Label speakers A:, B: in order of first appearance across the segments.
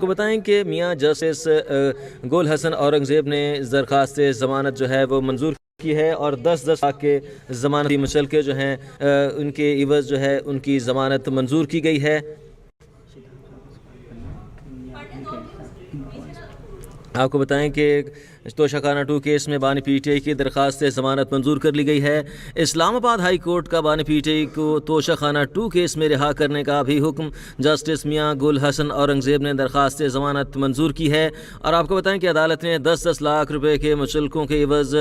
A: کو بتائیں کہ میاں جسٹس گل حسن اورنگزیب نے درخواست ضمانت جو ہے وہ منظور کی ہے اور 10 لاکھ کے ضمانتی مچلکے جو ہیں ان کے عوض جو ہے ان کی ضمانت منظور کی گئی ہے۔ آپ کو بتائیں کہ توشہ خانہ 2 کیس میں بانی پی ٹی آئی کی درخواست ضمانت منظور کر لی گئی ہے۔ اسلام آباد ہائی کورٹ کا بانی پی ٹی آئی کو توشہ خانہ 2 کیس میں رہا کرنے کا بھی حکم جسٹس میاں گل حسن اورنگزیب نے درخواست ضمانت منظور کی ہے۔ اور آپ کو بتائیں کہ عدالت نے 10 لاکھ روپے کے مچلکوں کے عوض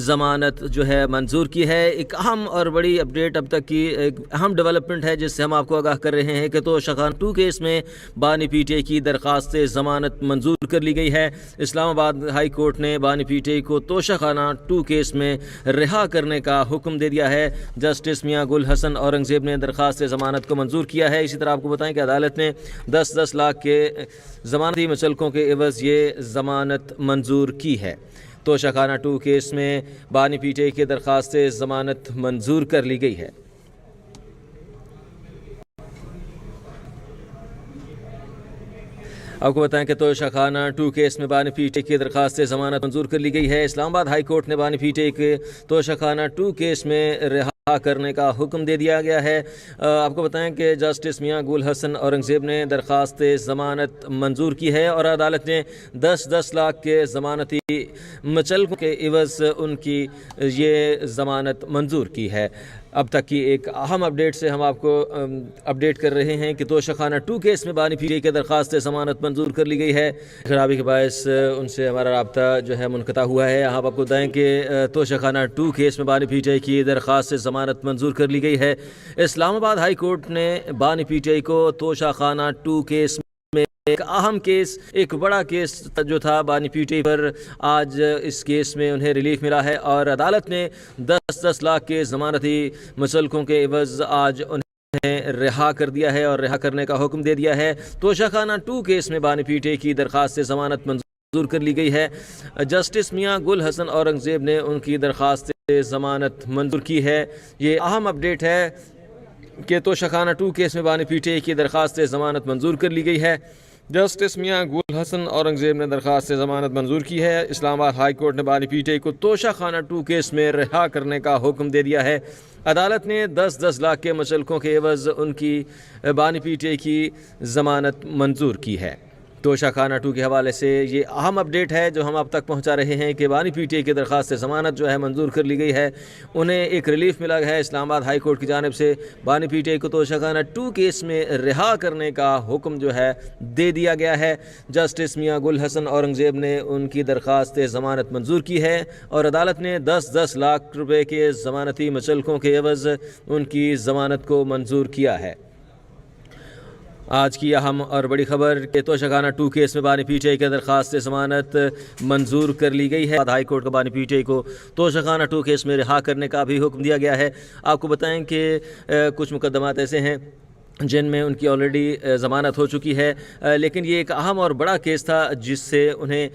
A: ضمانت جو ہے منظور کی ہے۔ ایک اہم اور بڑی اپڈیٹ اب تک کی ایک اہم ڈیولپمنٹ ہے جس سے ہم آپ کو آگاہ کر رہے ہیں کہ توشہ خانہ 2 کیس میں بانی پی ٹی آئی کی درخواست ضمانت منظور کر لی گئی ہے۔ اسلام آباد ہائی کورٹ نے بانی پی ٹی آئی کو توشہ خانہ 2 کیس میں رہا کرنے کا حکم دے دیا ہے۔ جسٹس میاں گل حسن اورنگزیب نے درخواست ضمانت کو منظور کیا ہے۔ اسی طرح آپ کو بتائیں کہ عدالت نے 10 لاکھ کے ضمانتی مچلکوں کے عوض یہ ضمانت منظور کی ہے۔ توشہ خانہ 2 کیس میں بانی پی ٹی آئی کی درخواست ضمانت منظور کر لی گئی ہے۔ آپ کو بتائیں کہ توشہ خانہ 2 کیس میں بانی پی ٹی آئی کی درخواست ضمانت منظور کر لی گئی ہے۔ اسلام آباد ہائی کورٹ نے بانی پی ٹی آئی کے توشہ خانہ 2 کیس میں رہا کرنے کا حکم دے دیا گیا ہے۔ آپ کو بتائیں کہ جسٹس میاں گل حسن اورنگزیب نے درخواست ضمانت منظور کی ہے اور عدالت نے 10 لاکھ کے ضمانتی مچلکوں کے عوض ان کی یہ ضمانت منظور کی ہے۔ اب تک کی ایک اہم اپڈیٹ سے ہم آپ کو اپڈیٹ کر رہے ہیں کہ توشہ خانہ 2 کیس میں بانی پی ٹی آئی کی درخواست ضمانت منظور کر لی گئی ہے۔ خرابی کے باعث ان سے ہمارا رابطہ جو ہے منقطع ہوا ہے۔ آپ کو بتائیں کہ توشہ خانہ 2 کیس میں بانی پی ٹی آئی کی درخواست ضمانت منظور کر لی گئی ہے۔ اسلام آباد ہائی کورٹ نے بانی پی ٹی آئی کو توشہ خانہ 2 کیس ایک اہم کیس، ایک بڑا کیس جو تھا بانی پی ٹی آئی پر، آج اس کیس میں انہیں ریلیف ملا ہے اور عدالت نے 10 لاکھ کے ضمانتی مچلکوں کے عوض آج انہیں رہا کر دیا ہے اور رہا کرنے کا حکم دے دیا ہے۔ توشہ خانہ 2 کیس میں بانی پی ٹی آئی کی درخواست ضمانت منظور کر لی گئی ہے۔ جسٹس میاں گل حسن اورنگزیب نے ان کی درخواست ضمانت منظور کی ہے۔ یہ اہم اپڈیٹ ہے کہ توشہ خانہ 2 کیس میں بانی پی ٹی آئی کی درخواست ضمانت منظور کر لی گئی ہے۔ جسٹس میاں گل حسن اورنگزیب نے درخواست ضمانت منظور کی ہے۔ اسلام آباد ہائی کورٹ نے بانی پی ٹی آئی کو توشہ خانہ 2 کیس میں رہا کرنے کا حکم دے دیا ہے۔ عدالت نے 10 لاکھ کے مچلکوں کے عوض ان کی بانی پی ٹی آئی کی ضمانت منظور کی ہے۔ توشہ خانہ 2 کے حوالے سے یہ اہم اپڈیٹ ہے جو ہم آپ تک پہنچا رہے ہیں کہ بانی پی ٹی آئی کی درخواست ضمانت جو ہے منظور کر لی گئی ہے، انہیں ایک ریلیف ملا ہے اسلام آباد ہائی کورٹ کی جانب سے۔ بانی پی ٹی آئی کو توشہ خانہ 2 کیس میں رہا کرنے کا حکم جو ہے دے دیا گیا ہے۔ جسٹس میاں گل حسن اورنگزیب نے ان کی درخواست ضمانت منظور کی ہے اور عدالت نے 10 لاکھ روپے کے ضمانتی مچلکوں کے عوض ان کی ضمانت کو منظور کیا ہے۔ آج کی اہم اور بڑی خبر کہ توشہ خانہ 2 کیس میں بانی پی ٹی آئی کی درخواست ضمانت منظور کر لی گئی ہے۔ ہائی کورٹ کا بانی پی ٹی آئی کو توشہ خانہ 2 کیس میں رہا کرنے کا بھی حکم دیا گیا ہے۔ آپ کو بتائیں کہ کچھ مقدمات ایسے ہیں جن میں ان کی آلریڈی ضمانت ہو چکی ہے، لیکن یہ ایک اہم اور بڑا کیس تھا جس سے انہیں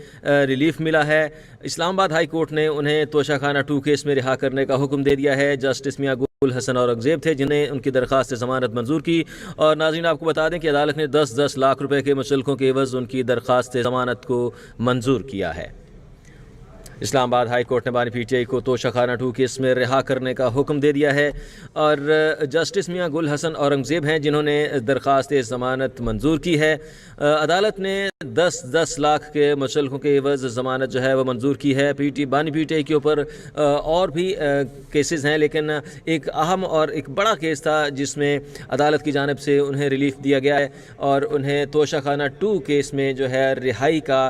A: ریلیف ملا ہے۔ اسلام آباد ہائی کورٹ نے انہیں توشہ خانہ 2 کیس میں رہا کرنے کا حکم دے دیا ہے۔ جسٹس میاں گل حسن اورنگزیب تھے جنہیں ان کی درخواست ضمانت منظور کی۔ اور ناظرین آپ کو بتا دیں کہ عدالت نے 10 لاکھ روپے کے مچلکوں کے عوض ان کی درخواست ضمانت کو منظور کیا ہے۔ اسلام آباد ہائی کورٹ نے بانی پی ٹی آئی کو توشہ خانہ 2 کیس میں رہا کرنے کا حکم دے دیا ہے اور جسٹس میاں گل حسن اورنگزیب ہیں جنہوں نے درخواست ضمانت منظور کی ہے۔ عدالت نے 10 لاکھ کے مچلکوں کے عوض ضمانت جو ہے وہ منظور کی ہے۔ بانی پی ٹی آئی کے اوپر اور بھی کیسز ہیں، لیکن ایک اہم اور ایک بڑا کیس تھا جس میں عدالت کی جانب سے انہیں ریلیف دیا گیا ہے اور انہیں توشہ خانہ 2 کیس میں جو ہے رہائی کا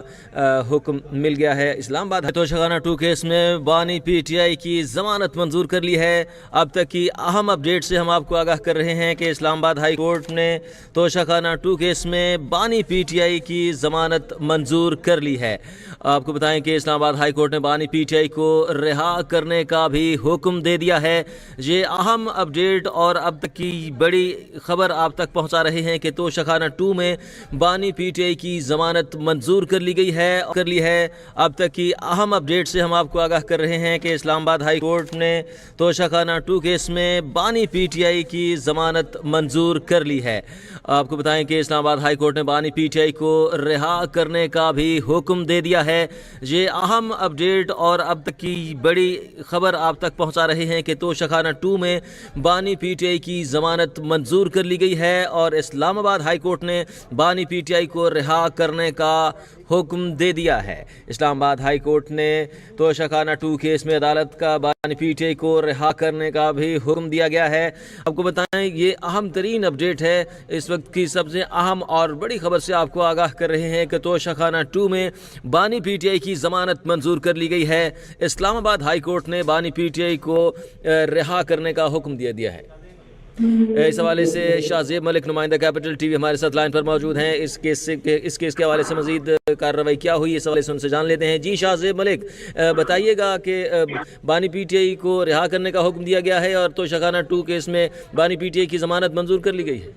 A: حکم مل گیا ہے۔ اسلام آباد توشہ خانہ 2 کیس میں بانی پی ٹی آئی کی ضمانت منظور کر لی ہے۔ اب تک کی اہم اپڈیٹ سے ہم آپ کو آگاہ کر رہے ہیں کہ اسلام آباد ہائی کورٹ نے توشہ خانہ 2 کیس میں بانی پی ٹی آئی کی ضمانت منظور کر لی ہے۔ آپ کو بتائیں کہ اسلام آباد ہائی کورٹ نے بانی پی ٹی آئی کو رہا کرنے کا بھی حکم دے دیا ہے۔ یہ اہم اپڈیٹ اور اب تک کی بڑی خبر آپ تک پہنچا رہے ہیں کہ توشہ خانہ 2 میں بانی پی ٹی آئی کی ضمانت منظور کر لی ہے۔ اب تک کی اہم اپڈیٹ اپڈیٹ سے ہم آپ کو آگاہ کر رہے ہیں کہ اسلام آباد ہائی کورٹ نے توشہ خانہ 2 کیس میں بانی پی ٹی آئی کی ضمانت منظور کر لی ہے۔ آپ کو بتائیں کہ اسلام آباد ہائی کورٹ نے بانی پی ٹی آئی کو رہا کرنے کا بھی حکم دے دیا ہے۔ یہ اہم اپڈیٹ اور اب تک کی بڑی خبر آپ تک پہنچا رہے ہیں کہ توشہ خانہ 2 میں بانی پی ٹی آئی کی ضمانت منظور کر لی گئی ہے اور اسلام آباد ہائی کورٹ نے بانی پی ٹی آئی کو رہا کرنے کا حکم دے دیا ہے۔ اسلام آباد ہائی کورٹ نے توشہ خانہ 2 کیس میں عدالت کا بانی پی ٹی آئی کو رہا کرنے کا بھی حکم دیا گیا ہے۔ آپ کو بتائیں یہ اہم ترین اپڈیٹ ہے، اس وقت کی سب سے اہم اور بڑی خبر سے آپ کو آگاہ کر رہے ہیں کہ توشہ خانہ 2 میں بانی پی ٹی آئی کی ضمانت منظور کر لی گئی ہے۔ اسلام آباد ہائی کورٹ نے بانی پی ٹی آئی کو رہا کرنے کا حکم دیا ہے۔ اس حوالے سے شاہ زیب ملک نمائندہ کیپٹل ٹی وی ہمارے ساتھ لائن پر موجود ہیں۔ اس کیس کے حوالے سے مزید کارروائی کیا ہوئی اس حوالے سے ان سے جان لیتے ہیں۔ جی شاہ زیب ملک، بتائیے گا کہ بانی پی ٹی آئی کو رہا کرنے کا حکم دیا گیا ہے اور توشہ خانہ 2 کیس میں بانی پی ٹی آئی کی ضمانت منظور کر لی گئی ہے۔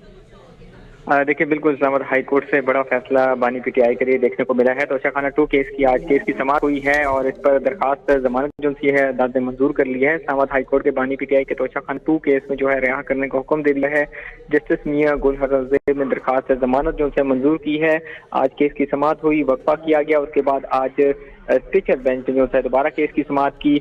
B: دیکھیں بالکل اسلام آباد ہائی کورٹ سے بڑا فیصلہ بانی پی ٹی آئی کے لیے دیکھنے کو ملا ہے۔ توشہ خانہ 2 کیس کی آج کیس کی سماعت ہوئی ہے اور اس پر درخواست ضمانت جو سی ہے عدالت نے منظور کر لی ہے۔ اسلام آباد ہائی کورٹ کے بانی پی ٹی آئی کے توشہ خانہ 2 کیس میں جو ہے رہا کرنے کا حکم دے دیا ہے۔ جسٹس میاں گل حسن زیب نے درخواست ضمانت جو سے منظور کی ہے۔ آج کیس کی سماعت ہوئی، وقفہ کیا گیا، اس کے بعد آج اسپیشل بینچ نے جو ہے دوبارہ کیس کی سماعت کی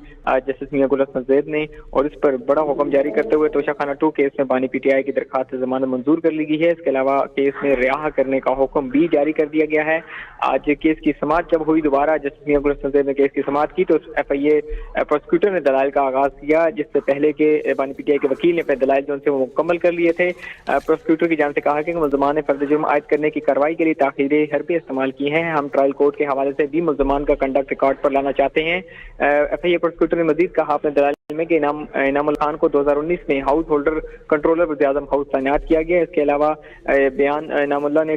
B: جسٹس میاں گل حسن زیب نے، اور اس پر بڑا حکم جاری کرتے ہوئے توشہ خانہ 2 کیس میں بانی پی ٹی آئی کی درخواست ضمانت منظور کر لی گئی ہے۔ اس کے علاوہ کیس میں رہا کرنے کا حکم بھی جاری کر دیا گیا ہے۔ آج کیس کی سماعت جب ہوئی دوبارہ جسٹس میاں گل حسن زیب نے کیس کی سماعت کی تو ایف آئی اے پروسیکیوٹر نے دلائل کا آغاز کیا، جس سے پہلے کے بانی پی ٹی آئی کے وکیل نے اپنے دلائل جو ان سے وہ مکمل کر لیے تھے۔ پروسیکیوٹر کی جانب سے کہا کہ ملزمان نے فرد جرم عائد کرنے کی کارروائی کے لیے تاخیر حربی استعمال کی ہیں۔ ہم ٹرائل کورٹ کے حوالے سے بھی ملزمان کا کنڈکٹ ریکارڈ پر لانا چاہتے ہیں۔ ایف آئی اے پروسیکیوٹر نے مزید کہا اپنے دلائل میں کہ انعام اللہ خان کو 2019 میں ہاؤس ہولڈر کنٹرولر وزیر اعظم ہاؤس تعینات کیا گیا۔ اس کے علاوہ بیان انعام اللہ نے